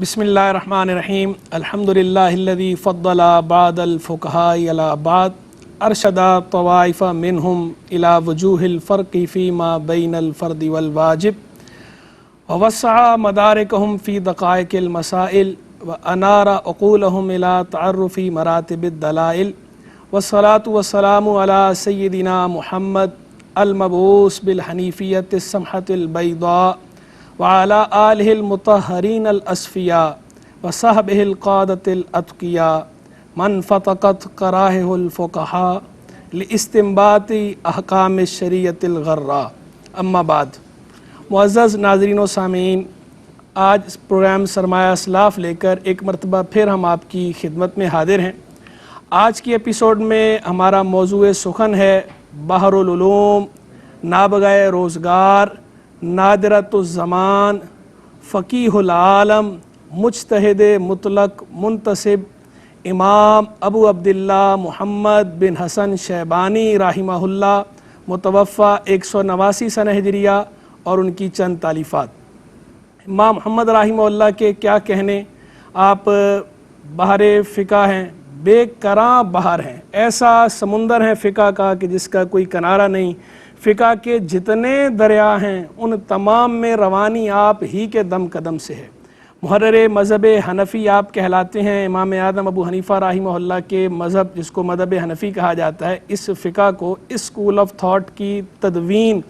بسم اللہ الرحمن الرحیم الحمدللہ الذی فضل بعد الفقہاء علی بعد ارشد طوائف منہم الی وجوہ الفرق فیما بین الفرد والواجب ووسع مدارکہم فی دقائق المسائل وانار عقولہم الی تعرف مراتب الدلائل والصلاة والسلام علی سیدنا محمد المبعوث بالحنیفیۃ السمحۃ البیضاء وعلى آلہ المطہرین الأصفیاء وصحبہ القادۃ الاتقیاء من فتقت قراہ الفقہاء لاستنباط احکام الشریعۃ الغراء. اما بعد، معزز ناظرین و سامعین، آج پروگرام سرمایہ اسلاف لے کر ایک مرتبہ پھر ہم آپ کی خدمت میں حاضر ہیں. آج کی ایپیسوڈ میں ہمارا موضوع سخن ہے بحر العلوم، نابغہ روزگار، نادرۃ الزمان، فقیہ العالم، مجتہد مطلق منتصب امام ابو عبداللہ محمد بن حسن شیبانی رحمہ اللہ، متوفی 189 سنہ ہجریہ، اور ان کی چند تالیفات. امام محمد رحمہ اللہ کے کیا کہنے، آپ بحر فقہ ہیں، بے کراں بحر ہیں، ایسا سمندر ہے فقہ کا کہ جس کا کوئی کنارہ نہیں. فقہ کے جتنے دریا ہیں ان تمام میں روانی آپ ہی کے دم قدم سے ہے. محرر مذہب حنفی آپ کہلاتے ہیں. امام اعظم ابو حنیفہ رحمہ اللہ کے مذہب، جس کو مذہب حنفی کہا جاتا ہے، اس فقہ کو، اس اسکول آف تھاٹ کی تدوین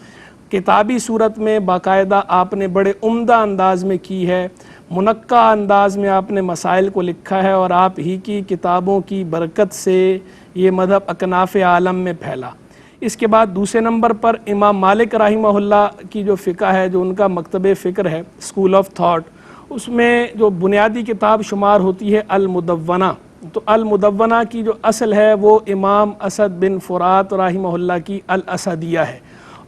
کتابی صورت میں باقاعدہ آپ نے بڑے عمدہ انداز میں کی ہے. منقع انداز میں آپ نے مسائل کو لکھا ہے، اور آپ ہی کی کتابوں کی برکت سے یہ مذہب اکناف عالم میں پھیلا. اس کے بعد دوسرے نمبر پر امام مالک رحمہ اللہ کی جو فقہ ہے، جو ان کا مکتب فکر ہے، اسکول آف تھاٹ، اس میں جو بنیادی کتاب شمار ہوتی ہے المدونہ. تو المدونہ کی جو اصل ہے وہ امام اسد بن فرات رحمہ اللہ کی الاسدیہ ہے،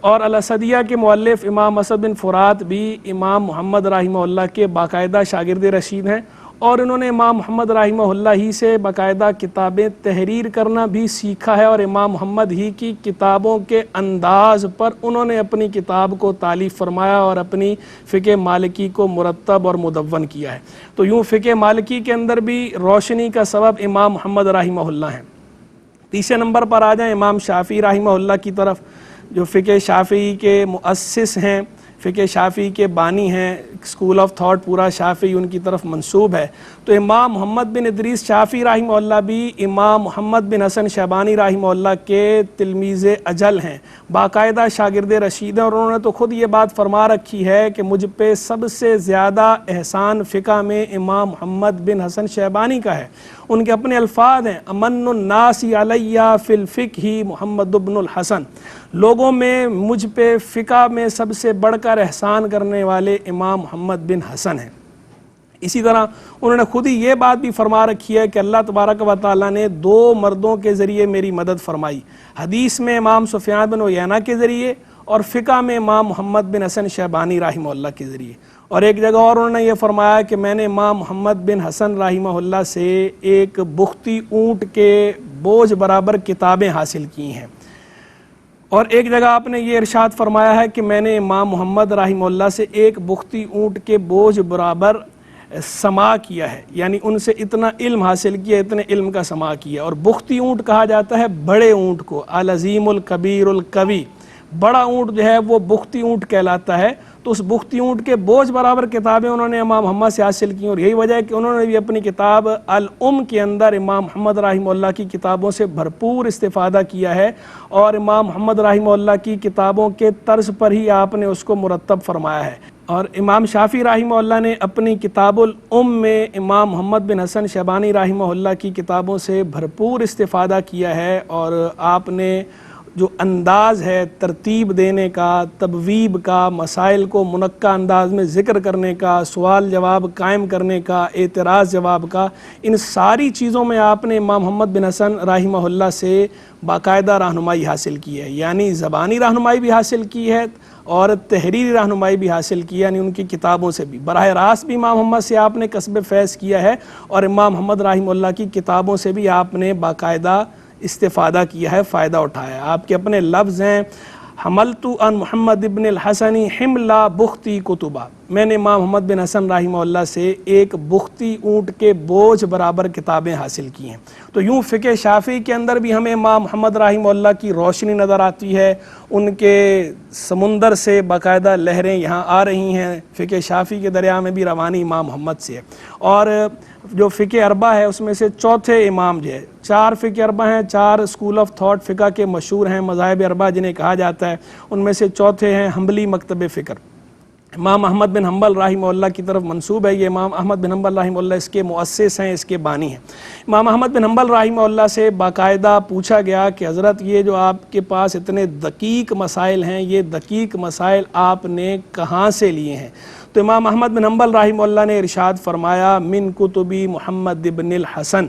اور الاسدیہ کے مؤلف امام اسد بن فرات بھی امام محمد رحمہ اللہ کے باقاعدہ شاگرد رشید ہیں، اور انہوں نے امام محمد رحمہ اللہ ہی سے باقاعدہ کتابیں تحریر کرنا بھی سیکھا ہے، اور امام محمد ہی کی کتابوں کے انداز پر انہوں نے اپنی کتاب کو تالیف فرمایا اور اپنی فقہ مالکی کو مرتب اور مدون کیا ہے. تو یوں فقہ مالکی کے اندر بھی روشنی کا سبب امام محمد رحمہ اللہ ہیں. تیسرے نمبر پر آ جائیں امام شافعی رحمہ اللہ کی طرف، جو فقہ شافعی کے مؤسس ہیں، فقہ شافعی کے بانی ہیں، اسکول آف تھاٹ پورا شافعی ان کی طرف منسوب ہے. تو امام محمد بن ادریس شافعی رحمہ اللہ بھی امام محمد بن حسن شیبانی رحمہ اللہ کے تلمیذ اجل ہیں، باقاعدہ شاگرد رشید ہیں، اور انہوں نے تو خود یہ بات فرما رکھی ہے کہ مجھ پہ سب سے زیادہ احسان فقہ میں امام محمد بن حسن شیبانی کا ہے. ان کے اپنے الفاظ ہیں، امن الناس علیہ فی الفقہ محمد بن الحسن، لوگوں میں مجھ پہ فقہ میں سب سے بڑھ کر احسان کرنے والے امام محمد بن حسن ہیں. اسی طرح انہوں نے خود ہی یہ بات بھی فرما رکھی ہے کہ اللہ تبارک و تعالیٰ نے دو مردوں کے ذریعے میری مدد فرمائی، حدیث میں امام سفیان بن عیینہ کے ذریعے، اور فقہ میں امام محمد بن حسن شیبانی رحمہ اللہ کے ذریعے. اور ایک جگہ اور انہوں نے یہ فرمایا کہ میں نے امام محمد بن حسن رحمہ اللہ سے ایک بختی اونٹ کے بوجھ برابر کتابیں حاصل کی ہیں. اور ایک جگہ آپ نے یہ ارشاد فرمایا ہے کہ میں نے امام محمد رحمہ اللہ سے ایک بختی اونٹ کے بوجھ برابر سماع کیا ہے، یعنی ان سے اتنا علم حاصل کیا، اتنے علم کا سماع کیا. اور بختی اونٹ کہا جاتا ہے بڑے اونٹ کو، العظیم الکبیر القوی، بڑا اونٹ جو ہے وہ بختی اونٹ کہلاتا ہے. تو اس بختی اونٹ کے بوجھ برابر کتابیں انہوں نے امام محمد سے حاصل کی، اور یہی وجہ ہے کہ انہوں نے بھی اپنی کتاب الام کے اندر امام محمد رحمہ اللہ کی کتابوں سے بھرپور استفادہ کیا ہے، اور امام محمد رحمہ اللہ کی کتابوں کے طرز پر ہی آپ نے اس کو مرتب فرمایا ہے. اور امام شافعی رحمہ اللہ نے اپنی کتاب الام میں امام محمد بن حسن شیبانی رحمہ اللہ کی کتابوں سے بھرپور استفادہ کیا ہے، اور آپ نے جو انداز ہے ترتیب دینے کا، تبویب کا، مسائل کو منقع انداز میں ذکر کرنے کا، سوال جواب قائم کرنے کا، اعتراض جواب کا، ان ساری چیزوں میں آپ نے امام محمد بن حسن رحمہ اللہ سے باقاعدہ رہنمائی حاصل کی ہے. یعنی زبانی رہنمائی بھی حاصل کی ہے اور تحریری رہنمائی بھی حاصل کی، یعنی ان کی کتابوں سے بھی براہ راست بھی امام محمد سے آپ نے کسب فیض کیا ہے، اور امام محمد رحمہ اللہ کی کتابوں سے بھی آپ نے باقاعدہ استفادہ کیا ہے، فائدہ اٹھایا ہے. آپ کے اپنے لفظ ہیں، حملت عن محمد ابن الحسن حملہ بختی کتبہ، میں نے امام محمد بن حسن رحمہ اللہ سے ایک بختی اونٹ کے بوجھ برابر کتابیں حاصل کی ہیں۔ تو یوں فقہ شافعی کے اندر بھی ہمیں امام محمد رحمہ اللہ کی روشنی نظر آتی ہے، ان کے سمندر سے باقاعدہ لہریں یہاں آ رہی ہیں، فقہ شافعی کے دریا میں بھی روانی امام محمد سے ہے۔ اور جو فقہ اربع ہے اس میں سے چوتھے امام جو ہے، 4 فقہ اربع ہیں، 4 اسکول آف تھاٹ فقہ کے مشہور ہیں، مذاہب اربع جنہیں کہا جاتا ہے، ان میں سے چوتھے ہیں حنبلی مکتب فکر۔ امام احمد بن حنبل رحمہ اللہ کی طرف منسوب ہے، یہ امام احمد بن حنبل رحمہ اللہ اس کے مؤسس ہیں، اس کے بانی ہیں۔ امام احمد بن حنبل رحمہ اللہ سے باقاعدہ پوچھا گیا کہ حضرت یہ جو آپ کے پاس اتنے دقیق مسائل ہیں، یہ دقیق مسائل آپ نے کہاں سے لیے ہیں؟ تو امام احمد بن حنبل رحمہ اللہ نے ارشاد فرمایا من کتبی محمد بن الحسن،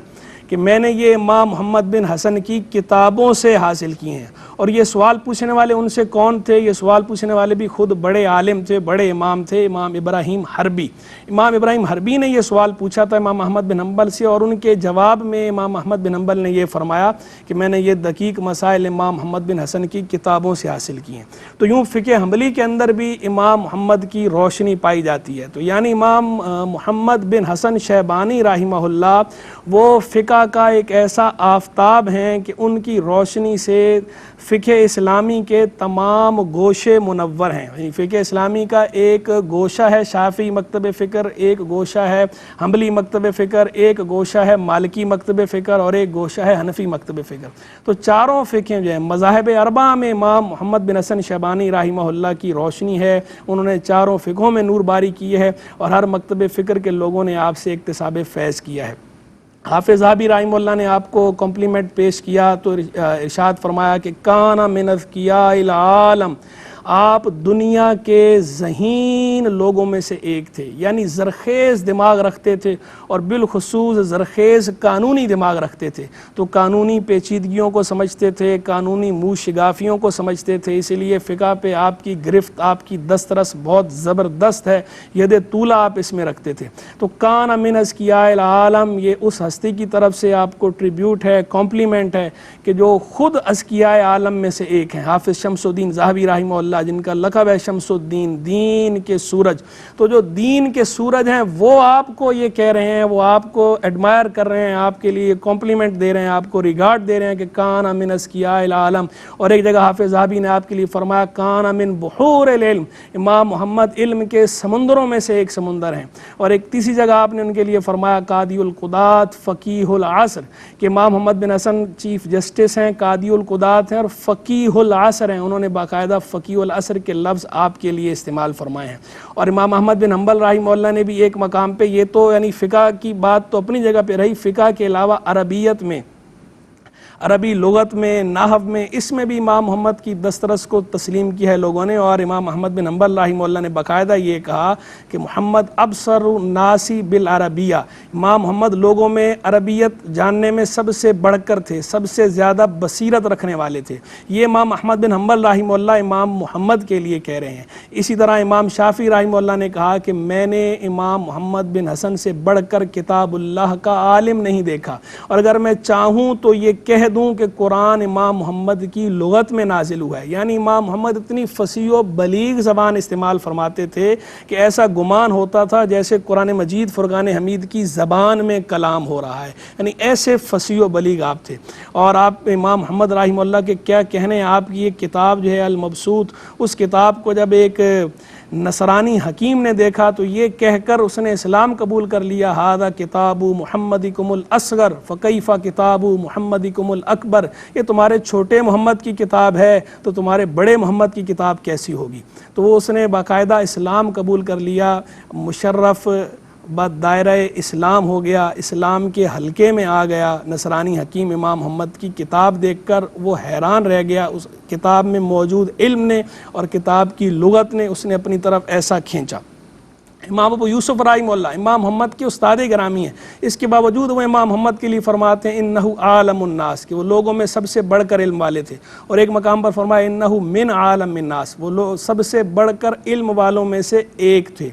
کہ میں نے یہ امام محمد بن حسن کی کتابوں سے حاصل کی ہیں۔ اور یہ سوال پوچھنے والے ان سے کون تھے؟ یہ سوال پوچھنے والے بھی خود بڑے عالم تھے، بڑے امام تھے، امام ابراہیم حربی۔ امام ابراہیم حربی نے یہ سوال پوچھا تھا امام احمد بن حنبل سے، اور ان کے جواب میں امام احمد بن حنبل نے یہ فرمایا کہ میں نے یہ دقیق مسائل امام محمد بن حسن کی کتابوں سے حاصل کی ہیں۔ تو یوں فقہ حنبلی کے اندر بھی امام محمد کی روشنی پائی جاتی ہے۔ تو یعنی امام محمد بن حسن شیبانی رحمہ اللہ وہ فقہ کا ایک ایسا آفتاب ہیں کہ ان کی روشنی سے فقہ اسلامی کے تمام گوشے منور ہیں۔ فقہ اسلامی کا ایک گوشہ ہے شافعی مکتب فکر، ایک گوشہ ہے حنبلی مکتب فکر، ایک گوشہ ہے مالکی مکتب فکر، اور ایک گوشہ ہے حنفی مکتب فکر۔ تو چاروں فقہیں جو ہیں مذاہب اربعہ میں امام محمد بن حسن شیبانی رحمہ اللہ کی روشنی ہے، انہوں نے چاروں فقہوں میں نور باری کی ہے، اور ہر مکتب فکر کے لوگوں نے آپ سے اکتساب فیض کیا ہے۔ حافظ ذہبی رحمہ اللہ نے آپ کو کمپلیمنٹ پیش کیا تو ارشاد فرمایا کہ کان من اذکیاء العالم، آپ دنیا کے ذہین لوگوں میں سے ایک تھے، یعنی زرخیز دماغ رکھتے تھے، اور بالخصوص زرخیز قانونی دماغ رکھتے تھے۔ تو قانونی پیچیدگیوں کو سمجھتے تھے، قانونی منہ شگافیوں کو سمجھتے تھے، اسی لیے فقہ پہ آپ کی گرفت، آپ کی دسترس بہت زبردست ہے، ید طولہ آپ اس میں رکھتے تھے۔ تو کان من اذکیاء العالم، یہ اس ہستی کی طرف سے آپ کو ٹریبیوٹ ہے، کمپلیمنٹ ہے، کہ جو خود اذکیاء عالم میں سے ایک ہیں۔ حافظ شمس الدین ذہبی رحمہ اللہ جن کا لقب ہے شمس الدین، دین کے سورج، تو جو دین کے سورج ہیں وہ آپ کو یہ کہہ رہے ہیں، وہ آپ کو ایڈمائر کر رہے ہیں، آپ کے لیے کمپلیمنٹ دے رہے ہیں، آپ کو ریگارڈ دے رہے ہیں کہ کان من اذکیاء العالم۔ اور ایک جگہ حافظ ذہبی نے آپ کے لیے فرمایا کان من بحور العلم، امام محمد علم کے سمندروں میں سے ایک سمندر ہیں۔ اور ایک تیسری جگہ آپ نے ان کے لیے فرمایا قاضی القضات فقیہ العصر، کہ امام محمد بن حسن چیف جسٹس ہیں، قاضی القضات ہیں، اور فقیہ العصر ہیں۔ انہوں نے باقاعدہ فقیہ العصر کے لفظ آپ کے لیے استعمال فرمائے ہیں۔ اور امام احمد بن حنبل رحمہ اللہ نے بھی ایک مقام پہ، یہ تو یعنی فقہ کی بات تو اپنی جگہ پہ رہی، فقہ کے علاوہ عربیت میں، عربی لغت میں، نحو میں، اس میں بھی امام محمد کی دسترس کو تسلیم کی ہے لوگوں نے۔ اور امام احمد بن حنبل رحمہ اللہ نے باقاعدہ یہ کہا کہ محمد ابصر الناس بالعربیہ، امام محمد لوگوں میں عربیت جاننے میں سب سے بڑھ کر تھے، سب سے زیادہ بصیرت رکھنے والے تھے۔ یہ امام احمد بن حنبل رحمہ اللہ امام محمد کے لیے کہہ رہے ہیں۔ اسی طرح امام شافعی رحمہ اللہ نے کہا کہ میں نے امام محمد بن حسن سے بڑھ کر کتاب اللہ کا عالم نہیں دیکھا، اور اگر میں چاہوں تو یہ کہہ دوں کہ قرآن امام محمد کی لغت میں نازل ہوا ہے۔ یعنی امام محمد اتنی فصیح و بلیغ زبان استعمال فرماتے تھے کہ ایسا گمان ہوتا تھا جیسے قرآن مجید فرقان حمید کی زبان میں کلام ہو رہا ہے، یعنی ایسے فصیح و بلیغ آپ تھے۔ اور آپ امام محمد رحمہ اللہ کے کیا کہنے، آپ کی یہ کتاب جو ہے المبسوط، اس کتاب کو جب ایک نصرانی حکیم نے دیکھا تو یہ کہہ کر اس نے اسلام قبول کر لیا، ھذا کتاب محمدکم الاصغر فکیف کتاب محمدکم الاکبر، یہ تمہارے چھوٹے محمد کی کتاب ہے تو تمہارے بڑے محمد کی کتاب کیسی ہوگی؟ تو وہ اس نے باقاعدہ اسلام قبول کر لیا، مشرف دائرہ اسلام ہو گیا، اسلام کے حلقے میں آ گیا۔ نصرانی حکیم امام محمد کی کتاب دیکھ کر وہ حیران رہ گیا، اس کتاب میں موجود علم نے اور کتاب کی لغت نے اس نے اپنی طرف ایسا کھینچا۔ امام ابو یوسف رحمہ اللہ امام محمد کے استاد گرامی ہیں، اس کے باوجود وہ امام محمد کے لیے فرماتے ہیں انہ عالم الناس، کہ وہ لوگوں میں سب سے بڑھ کر علم والے تھے۔ اور ایک مقام پر فرمایا انہ من عالم الناس، وہ لوگ سب سے بڑھ کر علم والوں میں سے ایک تھے۔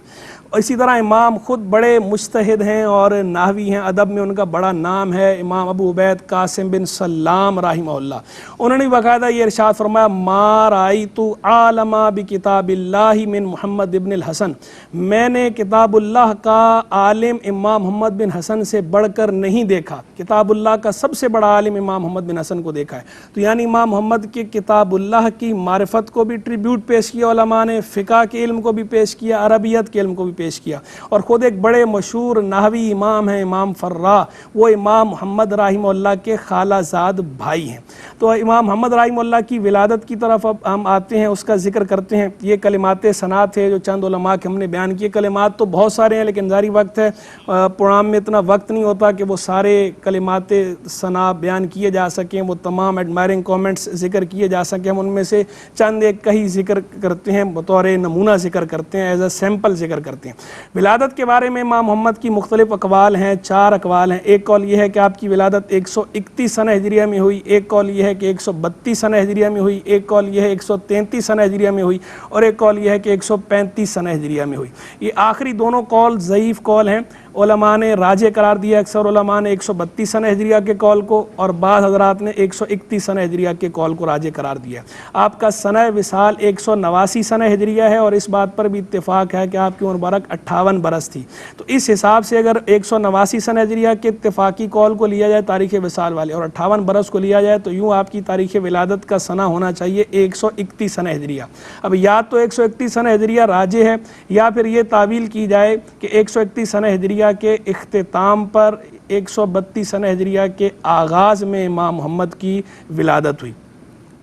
اور اسی طرح امام خود بڑے مجتہد ہیں اور نحوی ہیں، ادب میں ان کا بڑا نام ہے، امام ابو عبید قاسم بن سلام رحمہ اللہ۔ انہوں نے باقاعدہ یہ ارشاد فرمایا ما رأیت عالم بکتاب اللہ من محمد ابن الحسن، میں نے کتاب اللہ کا عالم امام محمد بن حسن سے بڑھ کر نہیں دیکھا، کتاب اللہ کا سب سے بڑا عالم امام محمد بن حسن کو دیکھا ہے۔ تو یعنی امام محمد کے کتاب اللہ کی معرفت کو بھی ٹریبیوٹ پیش کیا علماء نے، فقہ کے علم کو بھی پیش کیا، عربیت کے علم کو بھی پیش کیا، اور خود ایک بڑے مشہور نحوی امام ہیں امام فرا، وہ امام محمد رحمہ اللہ کے خالہ زاد بھائی ہیں۔ تو امام محمد رحمہ اللہ کی ولادت کی طرف اب ہم آتے ہیں، اس کا ذکر کرتے ہیں۔ یہ کلمات ثنا تھے جو چند علماء کے ہم نے بیان کیے، کلمات تو بہت سارے ہیں لیکن ظاہری وقت ہے پروگرام میں اتنا وقت نہیں ہوتا کہ وہ سارے کلمات ثنا بیان کیے جا سکیں، وہ تمام ایڈمائرنگ کامنٹس ذکر کیے جا سکیں۔ ہم ان میں سے چند ایک کا ہی ذکر کرتے ہیں، بطور نمونہ ذکر کرتے ہیں، ایز اے سیمپل ذکر کرتے ہیں۔ ولادت کے بارے میں امام محمد کی مختلف اقوال ہیں، 4 اقوال ہیں۔ ایک قول یہ ہے کہ آپ کی ولادت 131 سنہ ہجریہ میں ہوئی، ایک قول یہ ہے کہ 132 سنہ ہجریہ میں ہوئی، ایک قول یہ ہے 133 سنہ ہجریہ میں ہوئی، اور ایک قول یہ ہے کہ 135 سنہ ہجریہ میں ہوئی۔ یہ آخری دونوں قول ضعیف قول ہیں، علماء نے راجح قرار دیا، اکثر علماء نے 132 سنہ ہجریہ کے قول کو، اور بعض حضرات نے 131 سنہ ہجریہ کے قول کو راجح قرار دیا۔ آپ کا سنہ وصال 189 سنہ ہجریہ ہے، اور اس بات پر بھی اتفاق ہے کہ آپ کی عمر مبارک 58 برس تھی۔ تو اس حساب سے اگر 189 سنہ ہجریہ کے اتفاقی قول کو لیا جائے تاریخ وصال والے، اور 58 برس کو لیا جائے، تو یوں آپ کی تاریخ ولادت کا سنہ ہونا چاہیے 131 سنہ ہجریہ۔ اب یا تو 131 سنہ ہجریہ راجح ہے، یا پھر یہ تعویل کی جائے کہ 131 سنہ ہجریہ کے اختتام پر 132 سنہ ہجریہ کے آغاز میں امام محمد کی ولادت ہوئی۔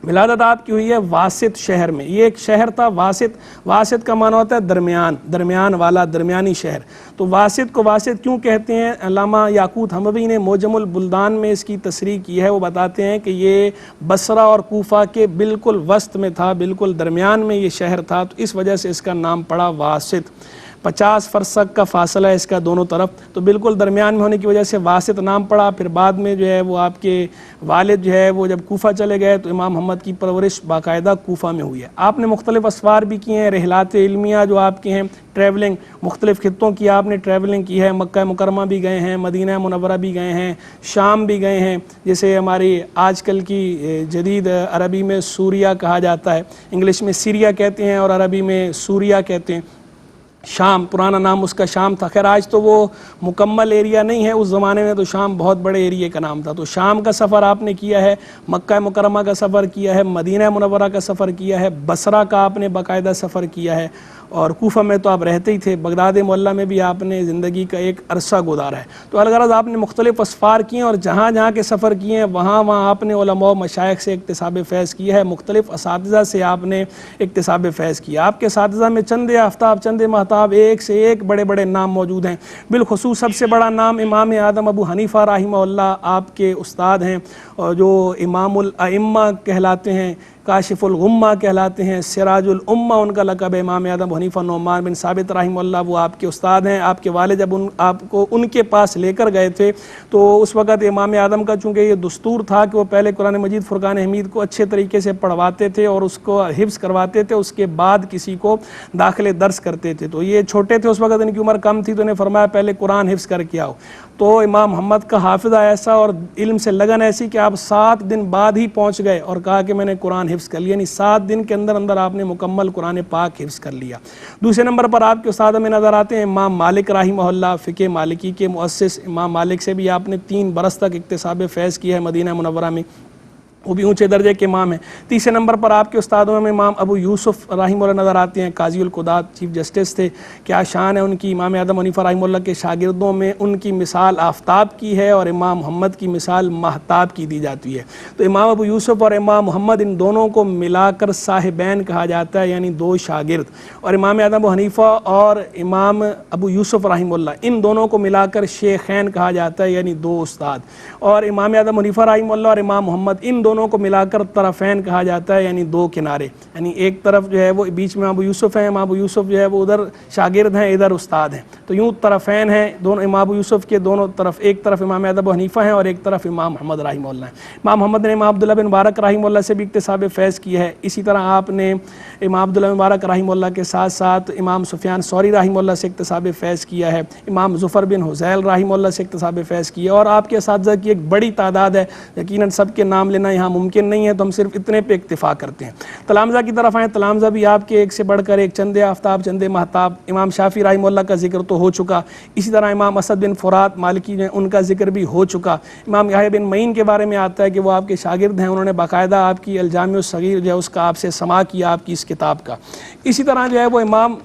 ولادت آپ کی ہوئی ہے واسط شہر میں۔ یہ ایک شہر تھا واسط کا معنی ہوتا ہے درمیان والا، درمیانی شہر۔ تو واسط کو واسط کیوں کہتے ہیں؟ علامہ یاقوت حموی نے موجم البلدان میں اس کی تصریح کی ہے۔ وہ بتاتے ہیں کہ یہ بصرہ اور کوفہ کے بالکل وسط میں تھا، بالکل درمیان میں یہ شہر تھا، تو اس وجہ سے اس کا نام پڑا واسط۔ 50 فرسخ کا فاصلہ ہے اس کا دونوں طرف، تو بالکل درمیان میں ہونے کی وجہ سے واسط نام پڑا۔ پھر بعد میں جو ہے وہ آپ کے والد جو ہے وہ جب کوفہ چلے گئے تو امام محمد کی پرورش باقاعدہ کوفہ میں ہوئی ہے۔ آپ نے مختلف اسفار بھی کیے ہیں، رحلات علمیہ جو آپ کے ہیں، ٹریولنگ، مختلف خطوں کی آپ نے ٹریولنگ کی ہے، مکہ مکرمہ بھی گئے ہیں، مدینہ منورہ بھی گئے ہیں، شام بھی گئے ہیں، جیسے ہماری آج کل کی جدید عربی میں سوریہ کہا جاتا ہے، انگلش میں سیریا کہتے ہیں اور عربی میں سوریہ کہتے ہیں۔ شام پرانا نام اس کا شام تھا، خیر آج تو وہ مکمل ایریا نہیں ہے، اس زمانے میں تو شام بہت بڑے ایریے کا نام تھا۔ تو شام کا سفر آپ نے کیا ہے، مکہ مکرمہ کا سفر کیا ہے، مدینہ منورہ کا سفر کیا ہے، بصرہ کا آپ نے باقاعدہ سفر کیا ہے، اور کوفہ میں تو آپ رہتے ہی تھے، بغداد معلیٰ میں بھی آپ نے زندگی کا ایک عرصہ گزارا ہے۔ تو الغرض آپ نے مختلف اسفار کیے ہیں، اور جہاں جہاں کے سفر کیے ہیں وہاں آپ نے علماء و مشائخ سے اکتساب فیض کیا ہے، مختلف اساتذہ سے آپ نے اکتساب فیض کیا۔ آپ کے اساتذہ میں چند آفتاب چند محتاب ایک سے ایک بڑے بڑے نام موجود ہیں، بالخصوص سب سے بڑا نام امام اعظم ابو حنیفہ رحمہ اللہ آپ کے استاد ہیں، اور جو امام الائمہ کہلاتے ہیں، کاشف الغمہ کہلاتے ہیں، سراج الامہ ان کا لقب ہے۔ امام اعظم حنیفہ نعمان بن ثابت رحمہ اللہ وہ آپ کے استاد ہیں۔ آپ کے والد جب آپ کو ان کے پاس لے کر گئے تھے تو اس وقت امام اعظم کا چونکہ یہ دستور تھا کہ وہ پہلے قرآن مجید فرقان حمید کو اچھے طریقے سے پڑھواتے تھے اور اس کو حفظ کرواتے تھے، اس کے بعد کسی کو داخل درس کرتے تھے۔ تو یہ چھوٹے تھے، اس وقت ان کی عمر کم تھی، تو انہیں فرمایا پہلے قرآن حفظ کر کے آؤ۔ تو امام محمد کا حافظہ ایسا اور علم سے لگن ایسی کہ آپ 7 دن بعد ہی پہنچ گئے اور کہا کہ میں نے قرآن حفظ کر لیا، یعنی 7 دن کے اندر اندر آپ نے مکمل قرآن پاک حفظ کر لیا۔ دوسرے نمبر پر آپ کے استاد میں نظر آتے ہیں امام مالک رحمہ اللہ، فقہ مالکی کے مؤسس۔ امام مالک سے بھی آپ نے 3 برس تک اکتساب فیض کیا ہے مدینہ منورہ میں، وہ بھی اونچے درجے کے امام ہیں۔ تیسرے نمبر پر آپ کے استادوں میں امام ابو یوسف رحمہ اللہ نظر آتے ہیں، قاضی القضات، چیف جسٹس تھے، کیا شان ہے ان کی۔ امام اعظم حنیفہ رحمہ اللہ کے شاگردوں میں ان کی مثال آفتاب کی ہے اور امام محمد کی مثال مہتاب کی دی جاتی ہے۔ تو امام ابو یوسف اور امام محمد ان دونوں کو ملا کر صاحبین کہا جاتا ہے، یعنی 2 شاگرد، اور امام اعظم ابو حنیفہ اور امام ابو یوسف رحمہ اللہ ان دونوں کو ملا کر شیخین کہا جاتا ہے، یعنی 2 استاد۔ اور امام اعظم حنیفہ رحمہ اللہ اور امام محمد ان دونوں کو ملا کر طرفین کہا جاتا ہے، یعنی دو کنارے، یعنی ایک طرف جو ہے وہ بیچ میں امام ابو یوسف ہیں، امام ابو یوسف جو ہے وہ ادھر شاگرد ہیں، ادھر استاد ہیں، تو یوں طرفین ہیں دونوں امام ابو یوسف کے، دونوں طرف، ایک طرف امام ابو حنیفہ ہیں اور ایک طرف امام محمد رحمہ اللہ ہیں۔ امام محمد نے امام عبداللہ بن مبارک رحمہ اللہ سے بھی اکتساب فیض کیا ہے، اسی طرح آپ نے امام عبداللہ بن مبارک رحمہ اللہ کے ساتھ ساتھ امام سفیان ثوری رحمہ اللہ سے اکتساب فیض کیا ہے، امام ظفر بن حذیل رحمہ اللہ سے اکتساب فیض کیا، اور آپ کے اساتذہ کی ایک بڑی تعداد ہے، یقیناً سب کے نام لینا یہاں ممکن نہیں ہے، تو ہم صرف اتنے پہ اکتفا کرتے ہیں۔ تلامذہ کی طرف آئیں، تلامذہ بھی آپ کے ایک سے بڑھ کر ایک، چند آفتاب چند مہتاب۔ امام شافعی رحمہ اللہ کا ذکر تو ہو چکا، اسی طرح امام اسد بن فرات مالکی ہیں، ان کا ذکر بھی ہو چکا۔ امام یحییٰ بن معین کے بارے میں آتا ہے کہ وہ آپ کے شاگرد ہیں، انہوں نے باقاعدہ آپ کی الجامع الصغیر جو ہے اس کا آپ سے سماع کیا، آپ کی اس کتاب کا۔ اسی طرح جو ہے وہ امام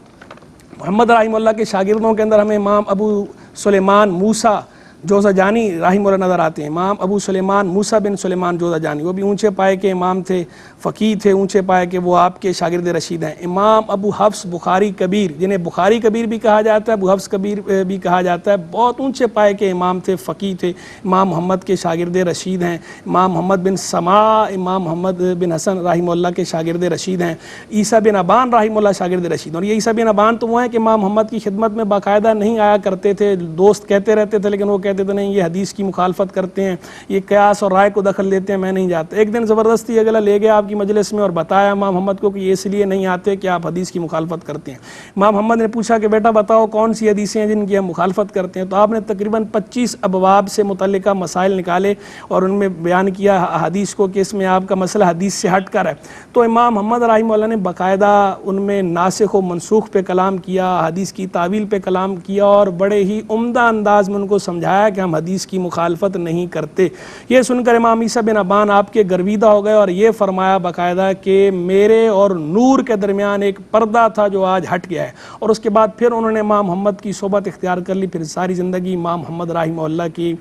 محمد رحمہ اللہ کے شاگردوں کے اندر ہمیں امام ابو سلیمان موسیٰ جوزجانی رحمہ اللہ نظر آتے ہیں۔ امام ابو سلیمان موسیٰ بن سلیمان جوزجانی، وہ بھی اونچے پائے کے امام تھے، فقیہ تھے، اونچے پائے کے، وہ آپ کے شاگرد رشید ہیں۔ امام ابو حفص بخاری کبیر، جنہیں بخاری کبیر بھی کہا جاتا ہے، ابو حفص کبیر بھی کہا جاتا ہے، بہت اونچے پائے کے امام تھے، فقیہ تھے، امام محمد کے شاگرد رشید ہیں۔ امام محمد بن سماع، امام محمد بن حسن رحمہ اللہ کے شاگرد رشید ہیں۔ عیسیٰ بن ابان رحمہ اللہ شاگرد رشید، اور یہ عیسیٰ بن ابان تو وہ ہیں کہ امام محمد کی خدمت میں باقاعدہ نہیں آیا کرتے تھے، دوست کہتے رہتے تھے لیکن وہ کہتے تھے نہیں، یہ حدیث کی مخالفت کرتے ہیں، یہ قیاس اور رائے کو دخل دیتے ہیں، میں نہیں جاتا۔ ایک دن زبردستی اگلا لے گیا آپ کی مجلس میں اور بتایا امام محمد کو کہ یہ اس لیے نہیں آتے کہ آپ حدیث کی مخالفت کرتے ہیں۔ امام محمد نے پوچھا کہ بیٹا بتاؤ کون سی حدیثیں ہیں جن کی ہم مخالفت کرتے ہیں، تو آپ نے تقریباً 25 ابواب سے متعلقہ مسائل نکالے اور ان میں بیان کیا حدیث کو کہ اس میں آپ کا مسئلہ حدیث سے ہٹ کر ہے۔ تو امام محمد رحمہ اللہ نے باقاعدہ ان میں ناسخ و منسوخ پہ کلام کیا، حدیث کی تعویل پہ کلام کیا، اور بڑے ہی عمدہ انداز میں ان کو سمجھایا کہ ہم حدیث کی مخالفت نہیں کرتے۔ یہ سن کر امام عیسیٰ بن ابان آپ کے گرویدہ ہو گئے اور یہ فرمایا باقاعدہ کہ میرے اور نور کے درمیان ایک پردہ تھا جو آج ہٹ گیا ہے، اور اس کے بعد پھر انہوں نے امام محمد کی صحبت اختیار کر لی۔ پھر ساری زندگی امام محمد رحمہ اللہ کی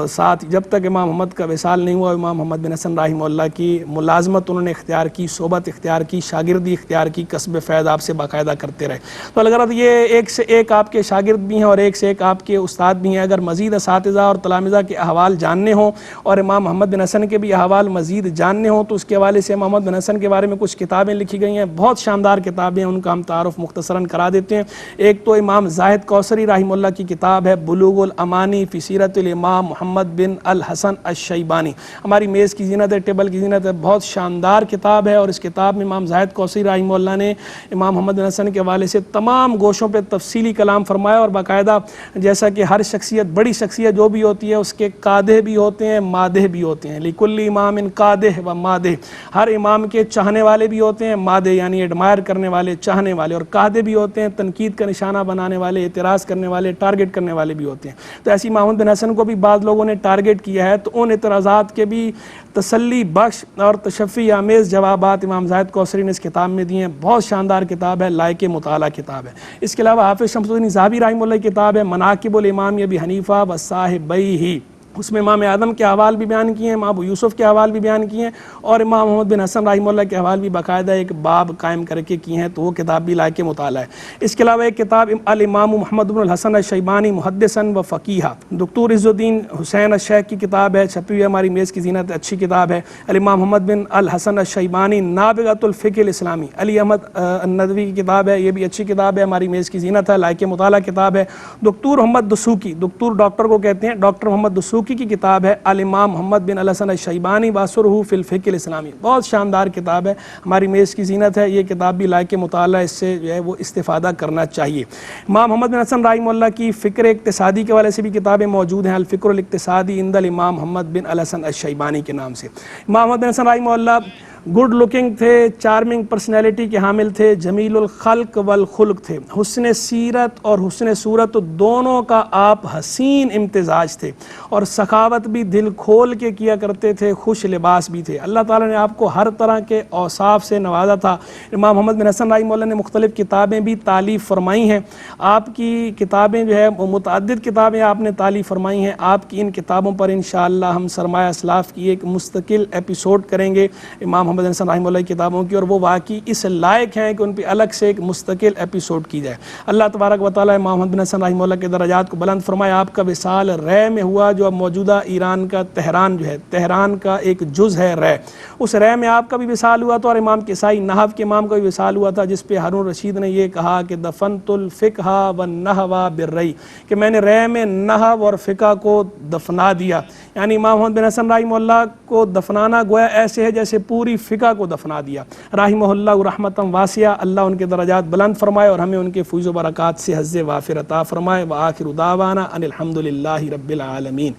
ساتھ، جب تک امام محمد کا وصال نہیں ہوا، امام محمد بن حسن رحمہ اللہ کی ملازمت انہوں نے اختیار کی، صحبت اختیار کی، شاگردی اختیار کی، کسب فیض آپ سے باقاعدہ کرتے رہے۔ تو الغرض یہ ایک سے ایک آپ کے شاگرد بھی ہیں اور ایک سے ایک آپ کے استاد بھی ہیں۔ اگر مزید اساتذہ اور تلامذہ کے احوال جاننے ہوں اور امام محمد بن حسن کے بھی احوال مزید جاننے ہوں تو اس کے حوالے سے امام محمد بن حسن کے بارے میں کچھ کتابیں لکھی گئی ہیں، بہت شاندار کتابیں ہیں، ان کا ہم تعارف مختصراً کرا دیتے ہیں۔ ایک تو امام زاہد کوثری رحمہ اللہ کی کتاب ہے بلوغ الامانی فی سیرت الامام محمد بن الحسن الشیبانی، ہماری میز کی زینت ہے، ٹیبل کی زینت ہے، بہت شاندار کتاب ہے، اور اس کتاب میں امام زاہد کوثری رحمہ اللہ نے امام محمد بن حسن کے حوالے سے تمام گوشوں پہ تفصیلی کلام فرمایا، اور باقاعدہ جیسا کہ ہر شخصیت، بڑی شخصیت جو بھی ہوتی ہے اس کے قادح بھی ہوتے ہیں، مادح بھی ہوتے ہیں، لکل امام قادح و مادح، ہر امام کے چاہنے والے بھی ہوتے ہیں، مادح یعنی ایڈمائر کرنے والے، چاہنے والے، اور قادح بھی ہوتے ہیں، تنقید کا نشانہ بنانے والے، اعتراض کرنے والے، ٹارگٹ کرنے والے بھی ہوتے ہیں۔ تو ایسی محمد بن حسن کو بھی بعض لوگوں نے ٹارگٹ کیا ہے، تو ان اعتراضات کے بھی تسلی بخش اور تشفی آمیز جوابات امام زاہد کوثری نے اس کتاب میں دیے ہیں۔ بہت شاندار کتاب ہے، لائق مطالعہ کتاب ہے۔ اس کے علاوہ حافظ شمس الدین ذہبی رحمہ اللہ کی کتاب ہے مناقب الامام ابی حنیفہ و صاحبیہ، اس میں امام اعظم کے احوال بھی بیان کیے ہیں، امام ابو یوسف کے احوال بھی بیان کیے ہیں، اور امام محمد بن حسن رحمہ اللہ کے احوال بھی باقاعدہ ایک باب قائم کر کے کیے ہیں، تو وہ کتاب بھی لائق مطالعہ ہے۔ اس کے علاوہ ایک کتاب الامام محمد بن الحسن الشیبانی محدثا و فقیہا، دکتور عز الدین حسین الشیخ کی کتاب ہے، چھپی ہوئی ہماری میز کی زینت، اچھی کتاب ہے۔ الامام محمد بن الحسن الشیبانی نابغۃ الفقہ الاسلامی، علی احمد الندوی کی کتاب ہے، یہ بھی اچھی کتاب ہے، ہماری میز کی زینت ہے، لائق مطالعہ کتاب ہے۔ دکتور محمد دسوقی، دکتور ڈاکٹر کو کہتے ہیں، ڈاکٹر محمد دسوقی کی کتاب ہے الامام محمد بن الحسن الشیبانی واثرہ فی الفقہ الاسلامی، بہت شاندار کتاب ہے، ہماری میز کی زینت ہے، یہ کتاب بھی لائق مطالعہ، اس سے جو ہے وہ استفادہ کرنا چاہیے۔ امام محمد بن حسن رحمہ اللہ کی فکر اقتصادی کے حوالے سے بھی کتابیں موجود ہیں، الفکر الاقتصادی عند الامام محمد بن الحسن الشیبانی کے نام سے۔ امام محمد بن حسن رحمہ اللہ گڈ لکنگ تھے، چارمنگ پرسنالٹی کے حامل تھے، جمیل الخلق والخلق تھے، حسن سیرت اور حسن صورت دونوں کا آپ حسین امتزاج تھے، اور سخاوت بھی دل کھول کے کیا کرتے تھے، خوش لباس بھی تھے۔ اللہ تعالیٰ نے آپ کو ہر طرح کے اوصاف سے نوازا تھا۔ امام محمد بن حسن رحمہ اللہ نے مختلف کتابیں بھی تالیف فرمائی ہیں، آپ کی کتابیں جو ہے وہ متعدد کتابیں آپ نے تالیف فرمائی ہیں۔ آپ کی ان کتابوں پر انشاءاللہ ہم سرمایہ اسلاف کی ایک مستقل ایپیسوڈ کریں گے۔ امام محمد بن حسن رحمہ اللہ کی کتابوں کی، اور وہ واقعی اس لائق ہیں کہ ان پہ الگ سے ایک مستقل ایپیسوڈ کی جائے۔ اللہ تبارک و تعالیٰ امام محمد بن حسن رحمہ اللہ کے درجات کو بلند فرمائے۔ آپ کا وصال رے میں ہوا، جو اب موجودہ ایران کا تہران جو ہے، تہران کا ایک جز ہے رے، اس رے میں آپ کا بھی وصال ہوا تھا، اور امام کسائی نحو کے امام کا بھی وصال ہوا تھا، جس پہ ہارون رشید نے یہ کہا کہ دفنت الفقہ والنحو بالرئی، کہ میں نے رے میں نحو اور فقہ کو دفنا دیا۔ یعنی امام محمد بن حسن رحمہ اللہ کو دفنانا گویا ایسے ہے جیسے پوری فقہ کو دفنا دیا۔ رحمہ اللہ رحمتا واسعہ، اللہ ان کے درجات بلند فرمائے اور ہمیں ان کے فیض و برکات سے حظ وافر عطا فرمائے۔ وآخر دعوانا ان الحمدللہ رب العالمین۔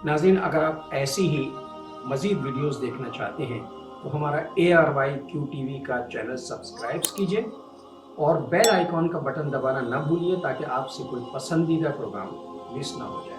ناظرین، اگر آپ ایسی ہی مزید ویڈیوز دیکھنا چاہتے ہیں تو ہمارا ARYQ کا چینل سبسکرائب کیجئے اور بیل آئیکن کا بٹن دبانا نہ بھولیے، تاکہ آپ سے کوئی پسندیدہ پروگرام مس نہ ہو جائے۔